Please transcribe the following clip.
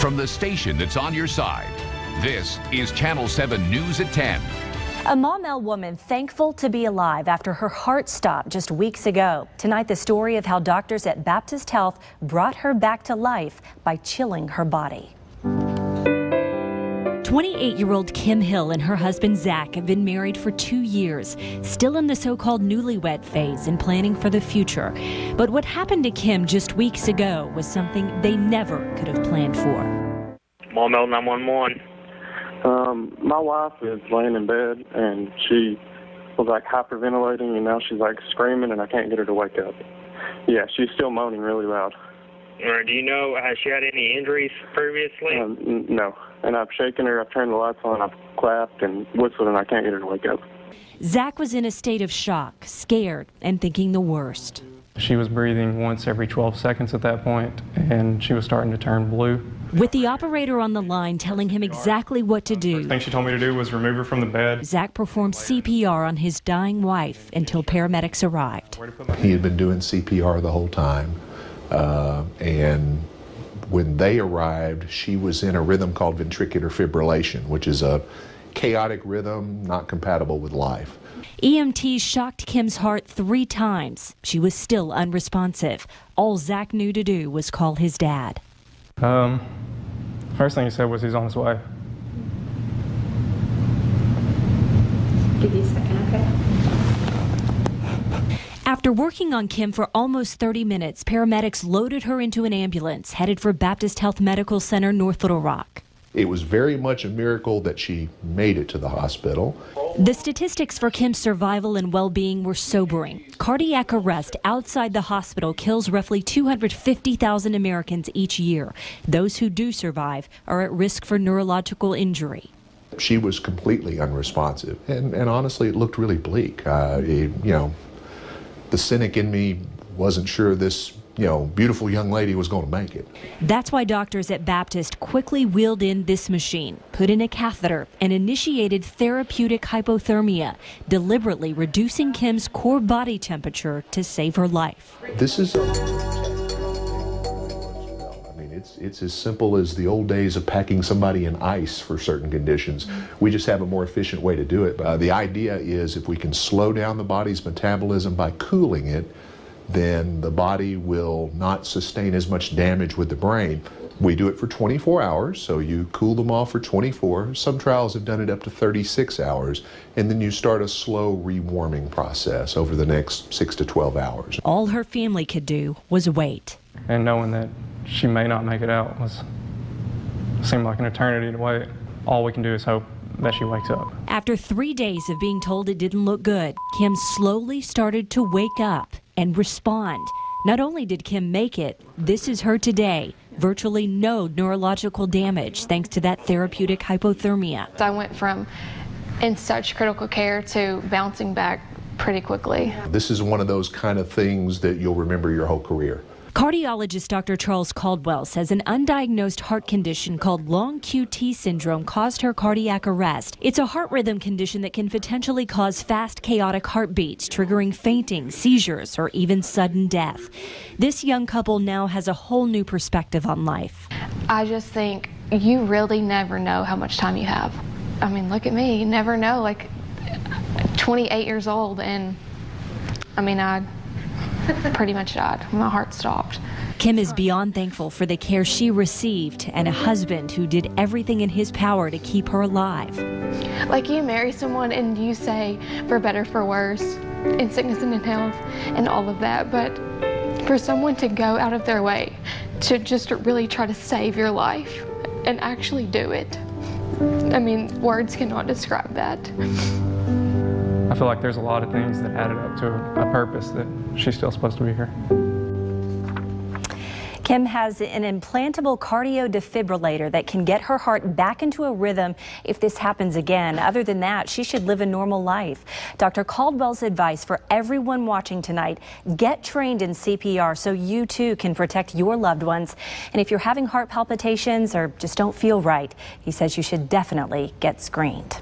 From the station that's on your side, this is Channel 7 News at 10. A Maumelle woman thankful to be alive after her heart stopped just weeks ago. Tonight, the story of how doctors at Baptist Health brought her back to life by chilling her body. 28-year-old Kim Hill and her husband Zach have been married for 2 years, still in the so-called newlywed phase and planning for the future. But what happened to Kim just weeks ago was something they never could have planned for. Maumelle 911. My wife is laying in bed and she was like hyperventilating, and now she's like screaming and I can't get her to wake up. Yeah, she's still moaning really loud. Do you know, has she had any injuries previously? No. And I've shaken her, I've turned the lights on, I've clapped and whistled, and I can't get her to wake up. Zach was in a state of shock, scared, and thinking the worst. She was breathing once every 12 seconds at that point, and she was starting to turn blue. With the operator on the line telling him exactly what to do, The first thing she told me to do was remove her from the bed. Zach performed CPR on his dying wife until paramedics arrived. He had been doing CPR the whole time, and when they arrived, she was in a rhythm called ventricular fibrillation, which is a chaotic rhythm not compatible with life. EMTs shocked Kim's heart 3 times. She was still unresponsive. All Zach knew to do was call his dad. First thing he said was he's on his way. Give you a second, okay? After working on Kim for almost 30 minutes, paramedics loaded her into an ambulance headed for Baptist Health Medical Center, North Little Rock. It was very much a miracle that she made it to the hospital. The statistics for Kim's survival and well-being were sobering. Cardiac arrest outside the hospital kills roughly 250,000 Americans each year. Those who do survive are at risk for neurological injury. She was completely unresponsive, and honestly, it looked really bleak. The cynic in me wasn't sure this beautiful young lady was going to make it. That's why doctors at Baptist quickly wheeled in this machine, put in a catheter, and initiated therapeutic hypothermia, deliberately reducing Kim's core body temperature to save her life. This is it's as simple as the old days of packing somebody in ice for certain conditions. We just have a more efficient way to do it. The idea is if we can slow down the body's metabolism by cooling it, then the body will not sustain as much damage with the brain. We do it for 24 hours, so you cool them off for 24. Some trials have done it up to 36 hours, and then you start a slow rewarming process over the next 6 to 12 hours. All her family could do was wait. And knowing that she may not make it out seemed like an eternity to wait. All we can do is hope that she wakes up. After 3 days of being told it didn't look good, Kim slowly started to wake up and respond. Not only did Kim make it, this is her today. Virtually no neurological damage thanks to that therapeutic hypothermia. I went from in such critical care to bouncing back pretty quickly. This is one of those kind of things that you'll remember your whole career. Cardiologist Dr. Charles Caldwell says an undiagnosed heart condition called long QT syndrome caused her cardiac arrest. It's a heart rhythm condition that can potentially cause fast, chaotic heartbeats, triggering fainting, seizures, or even sudden death. This young couple now has a whole new perspective on life. I just think you really never know how much time you have. I mean, look at me. You never know, like 28 years old, and I pretty much died. My heart stopped. Kim is beyond thankful for the care she received and a husband who did everything in his power to keep her alive. Like you marry someone and you say for better, for worse, in sickness and in health and all of that, but for someone to go out of their way to just really try to save your life and actually do it, words cannot describe that. I feel like there's a lot of things that added up to a purpose that she's still supposed to be here. Kim has an implantable cardio defibrillator that can get her heart back into a rhythm if this happens again. Other than that, she should live a normal life. Dr. Caldwell's advice for everyone watching tonight: get trained in CPR so you too can protect your loved ones. And if you're having heart palpitations or just don't feel right, he says you should definitely get screened.